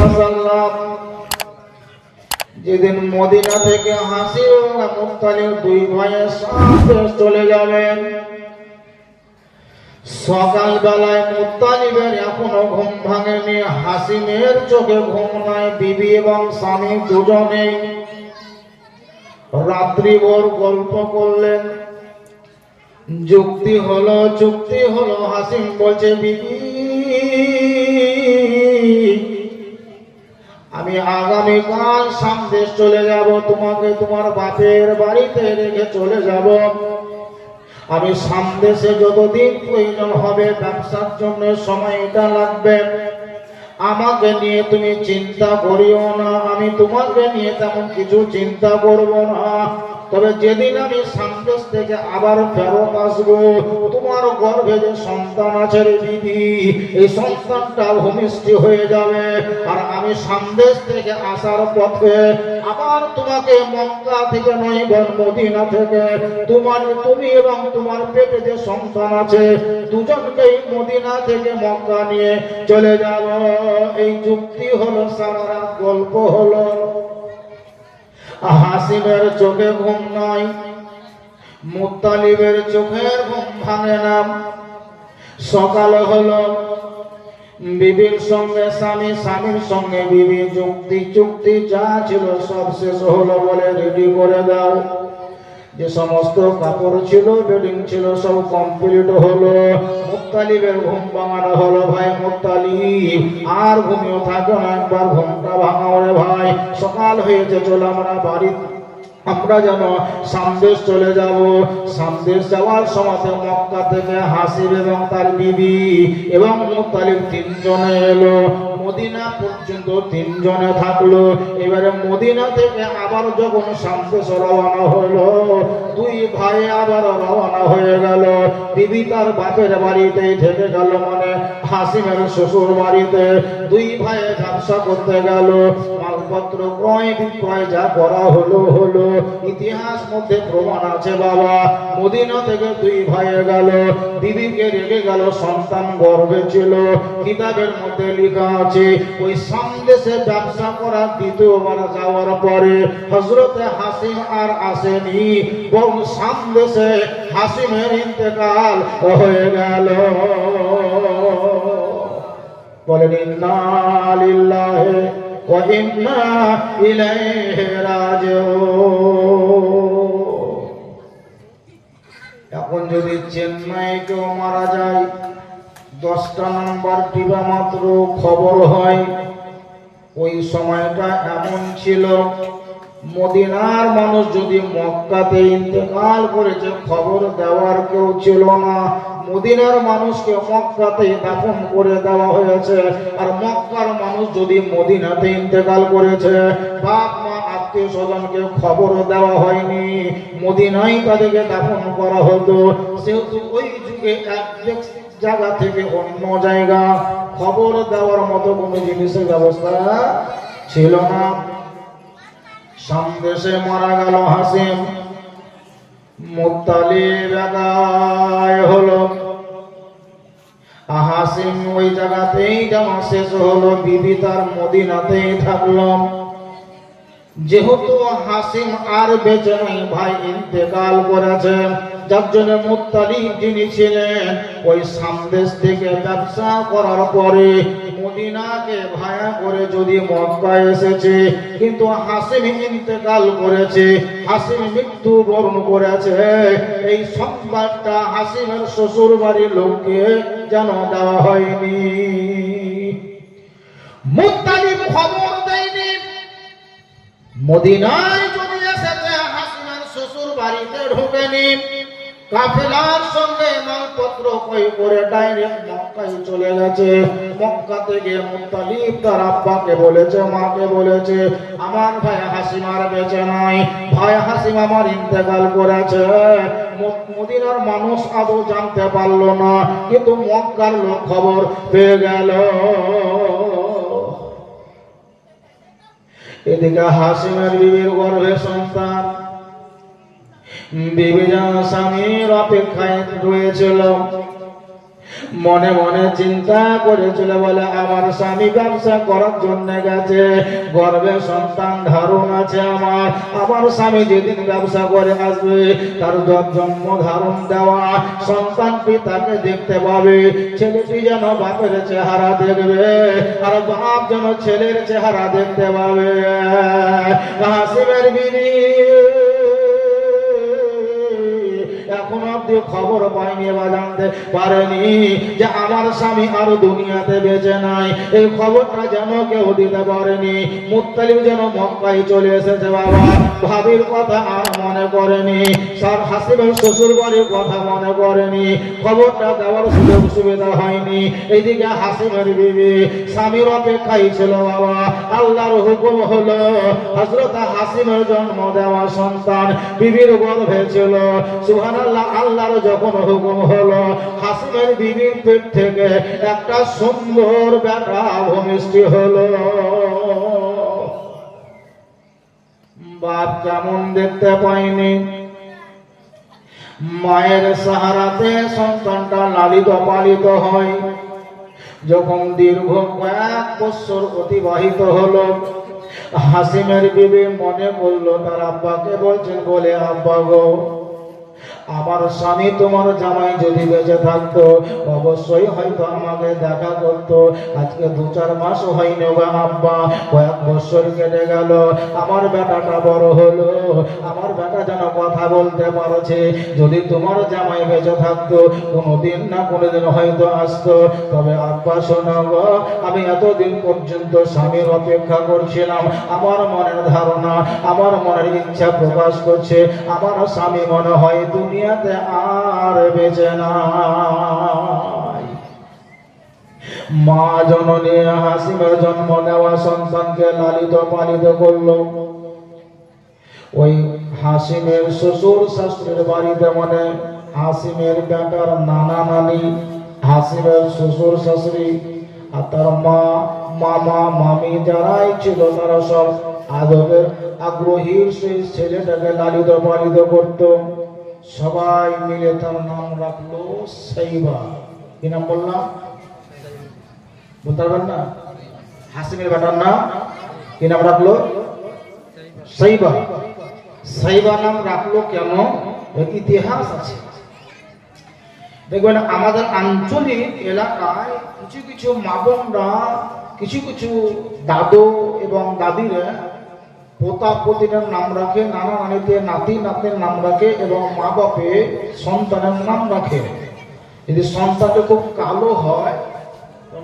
ওয়াসাল্লাম যেদিন মদিনা থেকে হাসিম ও মুত্তালিব দুই ভাইয়ের সাথে চলে যাবেন, সকাল বেলায় মুত্তালিবের এখনো ঘুম ভাঙেনি, হাসিমের চোখে ঘুম নাই। বিবি এবং স্বামী দুজনেই রাত্রিভর গল্প করলেন, চুক্তি হলো। হাসিম বলছে, বিবি আমি আগামীকাল সামদেশ চলে যাব, তোমাকে তোমার বাপের বাড়িতে রেখে চলে যাব। আমি সামদেশে যতদিন প্রয়োজন হবে ব্যবসার জন্য সময়টা লাগবে, আমাকে নিয়ে তুমি চিন্তা করিও না, আমি তোমাকে নিয়ে তেমন কিছু চিন্তা করব না। তবে যেদিন আমি সামদেশ থেকে আবার ফেরত আসবো, তোমার গর্ভে যে সন্তান আছে রে দিদি, এই সন্তানটা ভূমিষ্ঠ হয়ে যাবে। আর আমি সামদেশ থেকে আসার পথে আবার তোমাকে মক্কা থেকে নয় মদিনা থেকে তুমি এবং তোমার পেটে যে সন্তান আছে দুজনকেই মদিনা থেকে মক্কা নিয়ে চলে যাব। এই যুক্তি হলো, সারা রাত গল্প হলো। হাসিমের চোখে ঘুম নাই, মুত্তালিবের চোখের ঘুম ভাঙে না। সকাল হলো, বিবির সঙ্গে স্বামী, স্বামীর সঙ্গে বিবি, চুক্তি যা ছিল সব শেষ হলো। বলে রেডি করে দাও। যে সমস্ত কাপড় ছিল, বেডিং ছিল, সব কমপ্লিট হলো। মুত্তালিবের ঘুম ভাঙানো হলো। ভাই মুত্তালিব, আর ঘুমিয়ে থাকো না, একবার ঘুমটা ভাঙাও রে ভাই। সকাল হয়েছে, চলো আমরা বাড়ি, আমরা যেন সামদেশ চলে যাব। সামদেশ যাওয়ার সময় মক্কা থেকে হাসিব এবং তার বিবি এবং মুত্তালিব তিনজনে এলো। মদিনা পর্যন্ত তিনজনে থাকলো। এবারে মদিনা থেকে আবার যখন সামদেশ রওনা হলো, দুই ভাই আবার রওনা হয়ে গেল। বিবি তার বাপের বাড়িতেই থেকে গেল, মানে হাসিমের শ্বশুর বাড়িতে। দুই ভাই ব্যবসা করতে গেল, মালপত্র ক্রয় বিক্রয় যা করা হলো। ইতিহাস মধ্যে প্রমাণ আছে বাবা। মদিনা থেকে দুই ভাই গেল, বিবিকে রেখে গেল, সন্তান গর্ভে ছিল। কিতাবের মধ্যে লেখা আছে, ওই সামদেশে ব্যবসা করা দ্বিতীয়বার যাওয়ার পরে হযরতে হাসিম আর আসেনি, বরং সামদেশে হাসিমের ইন্তেকাল হয়ে গেল। বলেন ইন্না লিল্লাহি ওয়া ইন্না ইলাইহি রাজিউন। এখন যদি চেন্নাই কেউ মারা যায়, 10টা নম্বর টিভা মাত্র খবর হয়। ওই সময়টা এমন ছিল, মদিনার মানুষ যদি মক্কাতে ইন্তেকাল করেছে, খবর দেওয়ার কেউ ছিল না। মদিনার মানুষকে মক্কাতে দাফন করে দেওয়া হয়েছে। আর মক্কার মানুষ যদি মদিনাতে ইন্তেকাল করেছে, বাপ মা আত্মীয় স্বজনকে খবর দেওয়া হয়নি, মদিনায় তাদেরকে দাফন করা হতো। সেহেতু ওই যুগে এক জায়গা থেকে অন্য জায়গা খবর দেওয়ার মতো কোনো জিনিসের ব্যবস্থা ছিল না। সামদেশে মারা গেল হাসিম, মুত্তালিব একাই হলো। হাসিম ওই জায়গাতেই যেন শেষ হলো, বিবি তার মদিনাতেই থাকলো। যেহেতু হাসিম আর বেঁচে নাই, ভাই ইন্তেকাল করেছে, যার জন্য মুত্তালিব যিনি ছিলেন ওই সামদেশ থেকে ব্যবসা করার পরে মদিনাকে ভায়া করে যদি মক্কায় এসেছে, কিন্তু হাসিম ইন্তেকাল করেছে, হাসিম মৃত্যুবরণ করেছে, এই সংবাদটা হাসিমের শ্বশুর বাড়ির লোককে যেন দেওয়া হয়নি। মুত্তালিব খবর দেয়নি। মদিনায় যদি এসেছে, হাসিমের শ্বশুর বাড়িতে ঢোকেনি। কাফেলার সঙ্গে মালপত্র কই করে ডাইরেক্ট মক্কায় চলে গেছে। মক্কা থেকে মুত্তালিব তার আব্বাকে বলেছে, মাকে বলেছে, আমার ভাই হাসিম আর বেঁচে নাই, ভাই হাসিম আমার ইন্তেকাল করেছে। মদিনার মানুষ আদৌ জানতে পারলো না, কিন্তু মক্কার লোক খবর পেয়ে গেল। এদিকে হাসিমের বিবির গর্ভে সন্তান, বিবি যেন স্বামীর অপেক্ষায় রয়েছিল। মনে মনে চিন্তা করেছিল, বলে আমার স্বামী ব্যবসা করার জন্য গেছে, গর্ভে সন্তান ধারণ আছে আমার স্বামী যেদিন ব্যবসা করে আসবে তার জন্ম ধারণ দেওয়া সন্তানটি তাকে দেখতে পাবে, ছেলেটি যেন বাপের চেহারা দেখবে আর বাপ যেন ছেলের চেহারা দেখতে পাবে। হাসিমের বিবি এখন অব্দি খবর পাইনি বা জানতে পারেনি যে আমার স্বামী আর দুনিয়াতে বেঁচে নাই। এই খবরটা যেন কেউ দিতে পারেনি। মুত্তালিব যেন মক্কায় চলে এসেছে বাবা, ভাবির কথা আর মনে করেনি, স্যার হাসিমের শ্বশুর বাড়ির কথা মনে করেনি, খবরটা দেওয়ার সুযোগ সুবিধা হয়নি। এইদিকে হাসিমের বিবি স্বামীর অপেক্ষায় ছিল বাবা। আল্লাহর হুকুম হলো হযরত হাসিমের জন্ম দেওয়া সন্তান বিবির গর্ভে ছিল। সুবহানাল্লাহ। আল্লাহর যখন হুকুম হলো হাসিমের বিবির পেট থেকে একটা সুন্দর বেটা ভূমিষ্ঠ হলো। বাপ কেমন দেখতে পায়নি, মায়ের সাহারাতে সন্তানটা লালিত পালিত হয়। যখন দীর্ঘ কয়েক বছর অতিবাহিত হলো, হাসিমের বিবি মনে করলো তার আব্বাকে বলছেন, বলে আব্বা গো, আমার স্বামী তোমার জামাই যদি বেঁচে থাকতো অবশ্যই হয়তো আমাকে দেখা করতো। আজকে 2-4 মাস হয়নি গো আব্বা, কয়েক বছর কেটে গেল, আমার বেটাটা বড় হলো, আমার বেটা যেন কথা বলতে পারছে। যদি তোমার জামাই বেঁচে থাকতো কোনোদিন না কোনোদিন হয়তো আসতো। তবে আব্বা শোনো গো, আমি এতদিন পর্যন্ত স্বামীর অপেক্ষা করছিলাম। আমার মনের ধারণা, আমার মনের ইচ্ছা প্রকাশ করছে, আমার স্বামী মনে হয় দুনিয়াতে আর বেঁচে নাই। মা জননী হাসিমের জন্ম নেওয়া সন্তানকে লালিত পালিত করলো। ওই হাসিমের শ্বশুর শাশুড়ির বাড়িতে, মানে হাসিমের বেটার নানা নানি, হাসিমের শ্বশুর শাশুড়ি আর তার মা, মামা, মামি যারাই ছিল তারা সব আদরের আগ্রহীর সেই ছেলেটাকে লালিত পালিত করত। সবাই মিলে তার নাম রাখলো সাইবা। কি নাম বললাম? বলতে পারবেন না? হাসিমের বেটার নাম কি নাম রাখলো? সাইবা। সাইবা নাম রাখলো কেন? ইতিহাস আছে। দেখবেন আমাদের আঞ্চলিক এলাকায় কিছু কিছু মা বোনরা, কিছু কিছু দাদু এবং দাদিরা পোতা পোতিটার নাম রাখে, নানা নানিতে নাতি নাতির নাম রাখে এবং মা বাপে সন্তানের নাম রাখে। যদি সন্তানটা খুব কালো হয়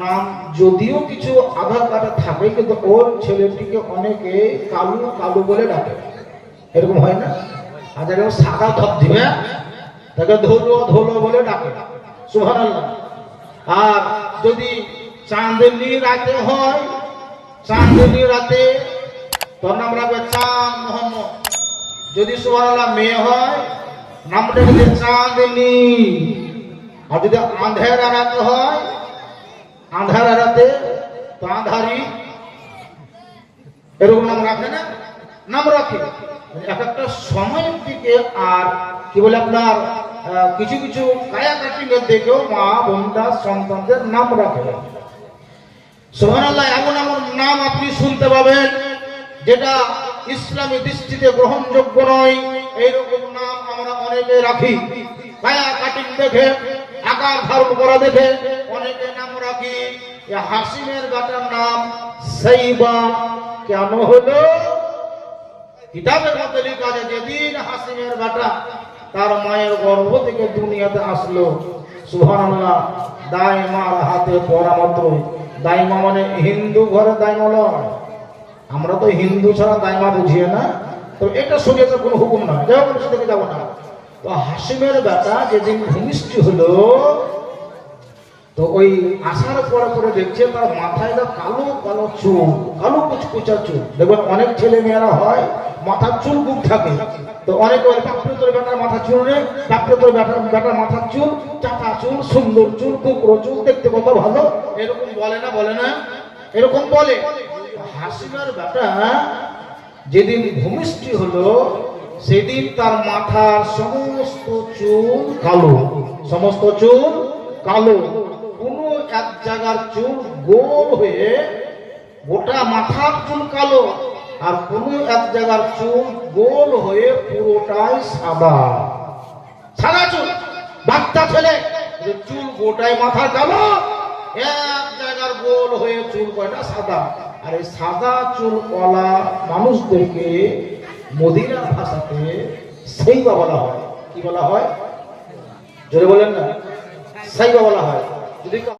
নাম, যদিও কিছু আধার কার্ডে থাকে, কিন্তু ওর ছেলেটিকে অনেকে কালু কালু বলে ডাকে। এরকম হয় না? আর যেরকম সাদা ধপ দিবে তাকে ধুলো ধুলো বলে ডাকে। সুবহানাল্লাহ। আর যদি চাঁদনি রাতে হয়, চাঁদনি রাতে তোর নাম রাখবে চাঁদ মোহাম্মদ। যদি সুবহানাল্লাহ মেয়ে হয় নামটা রাখবে চাঁদনি। আর যদি আঁধারা রাতে হয়, আঁধারা রাতে তো আঁধারি, এরকম নাম রাখে না? নাম রাখে এক একটা সময়ের দিকে। আর কি বলে আপনার কিছু কিছু কায়াকাটিং এর দেখেও মা বোনরা সন্তানদের নাম রাখে। সুবহানাল্লাহ। এমন এমন নাম আপনি শুনতে পাবেন যেটা ইসলামী দৃষ্টিতে গ্রহণযোগ্য নয়। এইরকম নাম আমরা অনেকে রাখি, কায়া কাটিং দেখে, আকার ধারণ করা দেখে অনেকে নাম রাখি। হাসিমের বেটার নাম সাইবা কেন হলো? কিতাবের মধ্যে লেখা আছে, যেদিন হাসিমের বেটা তার মায়ের গর্ভ থেকে দুনিয়াতে আসলো, সুবহানাল্লাহ, দাইমার হাতে পড়া মাত্র। দাইমা মানে হিন্দু ঘরে দাইমা নয়। আমরা তো হিন্দু ছাড়া দাইমা বুঝি না, তো এটা শরীয়তের কোনো হুকুম না, যাও সেদিকে যাবো না। তো হাসিমের বেটা যেদিন ভূমিষ্ঠ হলো, তো ওই আসার পরে পরে দেখছে তার মাথায় কালো কালো চুল, কালো কুচকুচা চুল। দেখবেন অনেক ছেলে মেয়েরা হয় মাথার চুল খুব থাকে, তো অনেক বাপরে বেটার মাথা চুল নেই, বাপরে বেটার মাথার চুল, চাপা চুল, সুন্দর চুল, কুকরো চুল, দেখতে কত ভালো, এরকম বলে না? বলে না? এরকম বলে। হাসিমের বেটা যেদিন ভূমিষ্ঠ হলো সেদিন তার মাথার সমস্ত চুল কালো, সমস্ত চুল কালো। জায়গার চুল গোল হয়ে গোটা মাথার চুল কালো, আর কোন এক জায়গার চুল গোল হয়ে পুরোটাই সাদা। সাদা চুল, বাচ্চা ছেলে, চুল গোটাই মাথা কালো, এক জায়গার গোল হয়ে চুল কয়টা সাদা। আর এই সাদা চুল কলা মানুষদেরকে মদিনার ভাষাতে সাইবা বলা হয়। কি বলা হয়? জোরে বলেন না। সাইবা বলা হয়। যদি